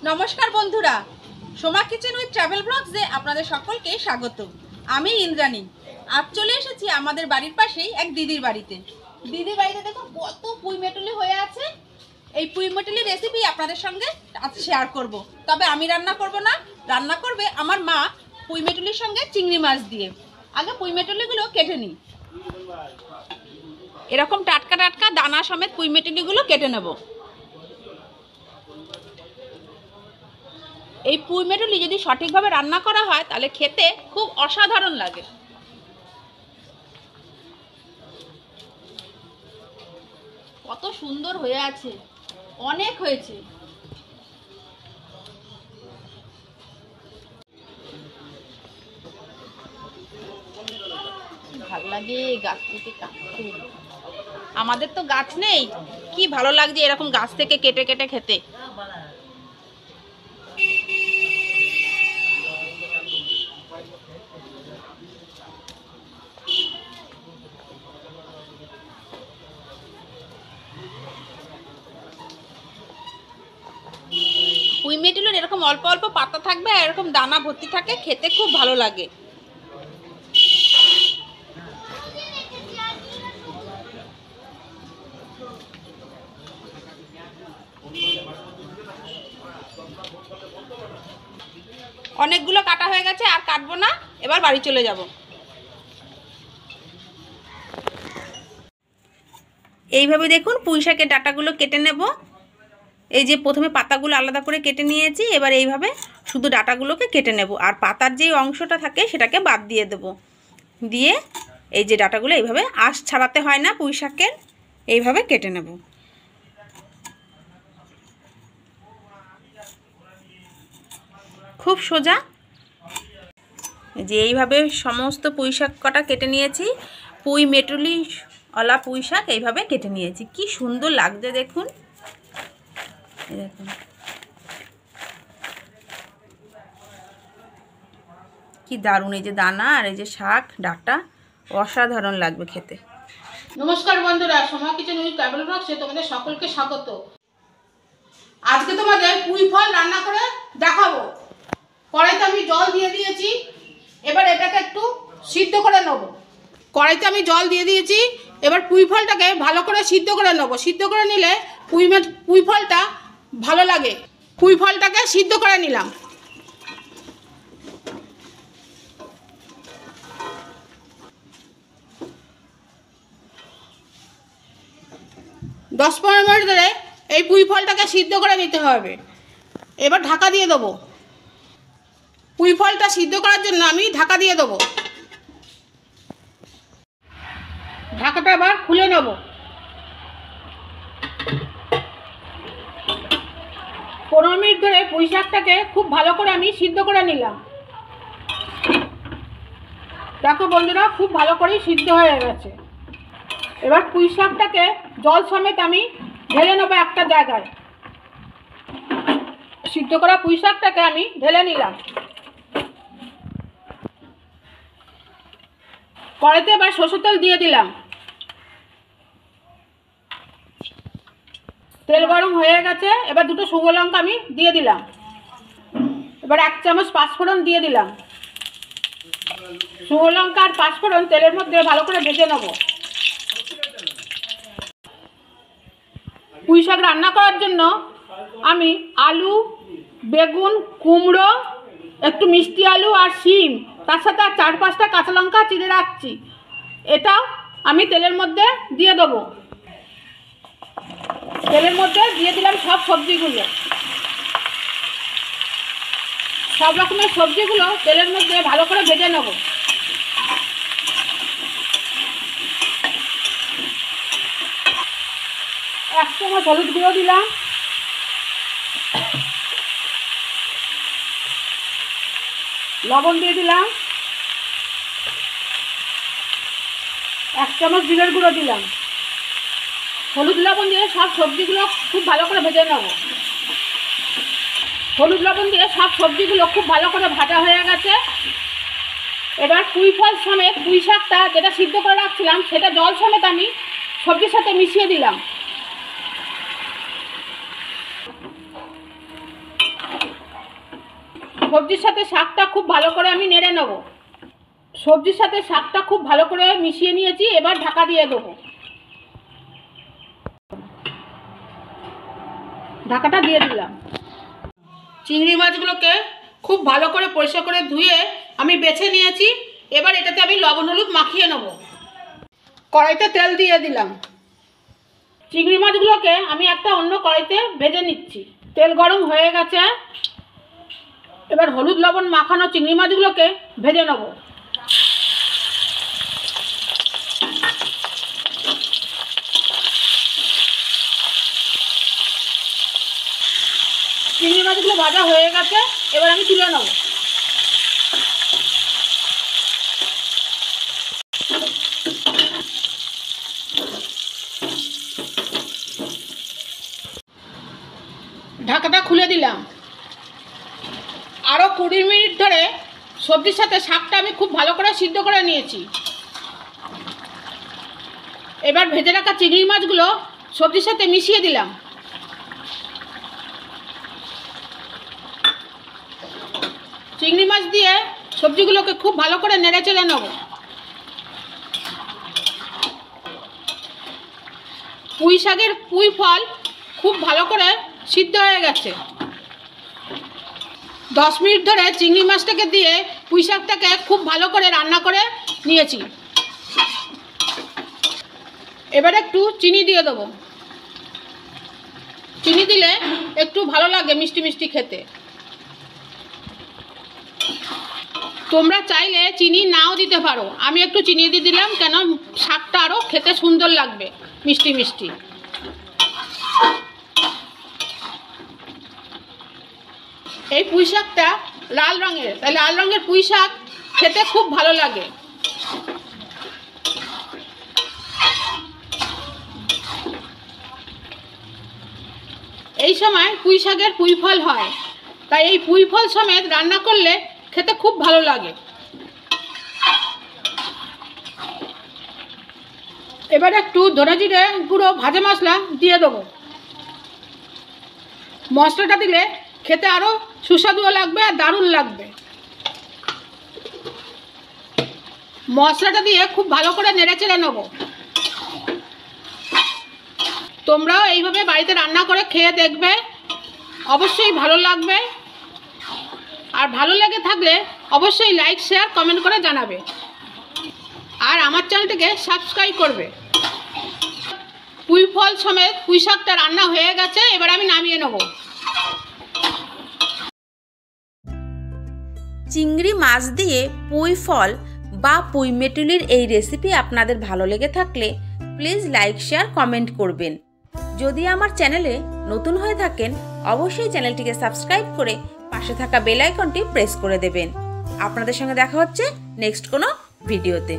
নমস্কার বন্ধুরা, Soma kitchen with travel ব্লগসে আপনাদের সকলকে স্বাগত। আমি ইন্দ্রাণী। আজ চলে এসেছি আমাদের বাড়ির পাশেই এক দিদির বাড়িতে। দিদির বাড়িতে দেখো কত পুঁই মেটুলি হয়ে আছে। এই পুঁই মেটুলির রেসিপি আপনাদের সঙ্গে আজ শেয়ার করব। তবে আমি রান্না করব না, রান্না করবে আমার মা পুঁই মেটুলির সঙ্গে চিংড়ি মাছ দিয়ে। আগে পুঁই মেটুলিগুলো কেটে নিই। এরকম টাটকা টাটকা দানা সমেত পুঁই মেটুলিগুলো কেটে নেব। এই পুঁই মেটুলি যদি সঠিকভাবে রান্না করা হয় তাহলে খেতে খুব অসাধারণ লাগে। কত সুন্দর হয়ে আছে, অনেক হয়েছে। ভালো লাগে গাছ থেকে কাটতে। আমাদের তো গাছ নেই, কি ভালো লাগছে এরকম গাছ থেকে কেটে কেটে খেতে। পুঁই মেটুলির এরকম অল্প অল্প পাতা থাকবে আর এরকম দানা ভর্তি থাকে, খেতে খুব ভালো লাগে। অনেকগুলো কাটা হয়ে গেছে, আর কাটবো না, এবার বাড়ি চলে যাব। এইভাবে দেখুন পুঁই শাকের ডাঁটাগুলো কেটে নেব। এই যে প্রথমে পাতাগুলো আলাদা করে কেটে নিয়েছি, এবার এইভাবে শুধু ডাঁটাগুলোকে কেটে নেব, আর পাতার যে অংশটা থাকে সেটাকে বাদ দিয়ে দেব। দিয়ে এই যে ডাঁটাগুলো এইভাবে আঁশ ছাড়াতে হয় না পুঁই শাকের, এইভাবে কেটে নেব। খুব সোজা। যে এইভাবে সমস্ত পুঁই শাক কটা কেটে নিয়েছি। পুঁই মেটুলি ওলা পুঁই শাক এইভাবে কেটে নিয়েছি। কি সুন্দর লাগছে দেখুন, দেখুন কি দারুণ। এই যে দানা আর এই যে শাক ডাঁটা, অসাধারণ লাগবে খেতে। নমস্কার বন্ধুরা, সোমা কিচেন উইথ ট্রাভেল ব্লগসে তোমাদের সকলকে স্বাগত। আজকে তোমাদের পুঁই ফল রান্না করে দেখাবো। কড়াইতে আমি জল দিয়ে দিয়েছি, এবার এটাকে একটু সিদ্ধ করে নেব। কড়াইতে আমি জল দিয়ে দিয়েছি, এবার পুঁই ফলটাকে ভালো করে সিদ্ধ করে নেব। সিদ্ধ করে নিলে পুঁই ফলটা ভালো লাগে। পুঁই ফলটাকে সিদ্ধ করে নিলাম। দশ 15 মিনিট ধরে এই পুঁই ফলটাকে সিদ্ধ করে নিতে হবে। এবার ঢাকা দিয়ে দেবো। পুঁই ফলটা সিদ্ধ করার জন্য আমি ঢাকা দিয়ে দেবো। ঢাকাটা এবার খুলে নেব। 15 মিনিট ধরে পুঁই শাকটাকে খুব ভালো করে আমি সিদ্ধ করে নিলাম। দেখো বন্ধুরা, খুব ভালো করেই সিদ্ধ হয়ে গেছে। এবার পুঁই শাকটাকে জল সমেত আমি ঢেলে নেবো একটা জায়গায়। সিদ্ধ করা পুঁই শাকটাকে আমি ঢেলে নিলাম। কড়াইতে এবার সরষের তেল দিয়ে দিলাম। তেল গরম হয়ে গেছে, এবার দুটো শুকনো লঙ্কা আমি দিয়ে দিলাম। এবার 1 চামচ পাঁচফোড়ন দিয়ে দিলাম। শুকনো লঙ্কা আর পাঁচফোড়ন তেলের মধ্যে ভালো করে ভেজে নেব। পুঁই শাক রান্না করার জন্য আমি আলু, বেগুন, কুমড়ো, একটু মিষ্টি আলু আর শিম, তার সাথে আর 4-5টা কাঁচা লঙ্কা চিড়ে রাখছি, এটা আমি তেলের মধ্যে দিয়ে দেবো। তেলের মধ্যে দিয়ে দিলাম সব সবজিগুলো। সব রকমের সবজিগুলো তেলের মধ্যে ভালো করে ভেজে নেব। এক চামচ হলুদ গুঁড়ো দিলাম। লবণ দিয়ে দিলাম। 1 চামচ জিরের গুঁড়ো দিলাম। হলুদ লবণ দিয়ে সব সবজিগুলো খুব ভালো করে ভেজে নেব। হলুদ লবণ দিয়ে সব সবজিগুলো খুব ভালো করে ভাজা হয়ে গেছে। এবার পুঁই ফল সমেত পুঁই শাকটা যেটা সিদ্ধ করে রাখছিলাম সেটা জল সমেত আমি সবজির সাথে মিশিয়ে দিলাম। সবজির সাথে শাকটা খুব ভালো করে আমি নেড়ে নেব। সবজির সাথে শাকটা খুব ভালো করে মিশিয়ে নিয়েছি, এবার ঢাকা দিয়ে দেবো। ঢাকাটা দিয়ে দিলাম। চিংড়ি মাছগুলোকে খুব ভালো করে পরিষ্কার করে ধুয়ে আমি বেছে নিয়েছি। এবার এটাতে আমি লবণ হলুদ মাখিয়ে নেব। কড়াইতে তেল দিয়ে দিলাম। চিংড়ি মাছগুলোকে আমি একটা অন্য কড়াইতে ভেজে নিচ্ছি। তেল গরম হয়ে গেছে, এবার হলুদ লবণ মাখানো চিংড়ি মাছগুলোকে ভেজে নেব। চিংড়ি মাছগুলো ভাজা হয়ে গেছে, এবার আমি তুলে নেব। ঢাকাটা খুলে দিলাম। আরও 20 মিনিট ধরে সবজির সাথে শাকটা আমি খুব ভালো করে সিদ্ধ করে নিয়েছি। এবার ভেজে রাখা চিংড়ি মাছগুলো সবজির সাথে মিশিয়ে দিলাম। চিংড়ি মাছ দিয়ে সবজিগুলোকে খুব ভালো করে নেড়ে চেড়ে নেব। পুঁই শাকের পুঁই ফল খুব ভালো করে সিদ্ধ হয়ে গেছে। 10 মিনিট ধরে চিংড়ি মাছটাকে দিয়ে পুঁই শাকটাকে খুব ভালো করে রান্না করে নিয়েছি। এবার একটু চিনি দিয়ে দেবো। চিনি দিলে একটু ভালো লাগে মিষ্টি মিষ্টি খেতে। তোমরা চাইলে চিনি নাও দিতে পারো, আমি একটু চিনি দিয়ে দিলাম, কেন শাকটা আরও খেতে সুন্দর লাগবে, মিষ্টি মিষ্টি। এই পুঁই শাকটা লাল রঙের, তাই লাল রঙের পুঁই শাক খেতে খুব ভালো লাগে। এই সময় পুঁই শাকের পুঁই ফল হয়, তাই এই পুঁই ফল সমেত রান্না করলে খেতে খুব ভালো লাগে। এবার একটু ধনে জিরে গুঁড়ো ভাজা মশলা দিয়ে দেবো। মশলাটা দিলে খেতে আরও সুস্বাদুও লাগবে আর দারুণ লাগবে। মশলাটা দিয়ে খুব ভালো করে নেড়ে চেড়ে নেব। তোমরাও এইভাবে বাড়িতে রান্না করে খেয়ে দেখবে, অবশ্যই ভালো লাগবে। আর ভালো লেগে থাকলে অবশ্যই লাইক শেয়ার কমেন্ট করে জানাবে, আর আমার চ্যানেলটিকে সাবস্ক্রাইব করবে। পুঁই ফল সমেত পুঁই শাকটা রান্না হয়ে গেছে, এবার আমি নামিয়ে নেব। চিংড়ি মাছ দিয়ে পুঁই ফল বা পুঁই মেটুলির এই রেসিপি আপনাদের ভালো লেগে থাকলে প্লিজ লাইক শেয়ার কমেন্ট করবেন। যদি আমার চ্যানেলে নতুন হয়ে থাকেন অবশ্যই চ্যানেলটিকে সাবস্ক্রাইব করে পাশে থাকা বেল আইকনটি প্রেস করে দেবেন। আপনাদের সঙ্গে দেখা হচ্ছে নেক্সট কোনো ভিডিওতে।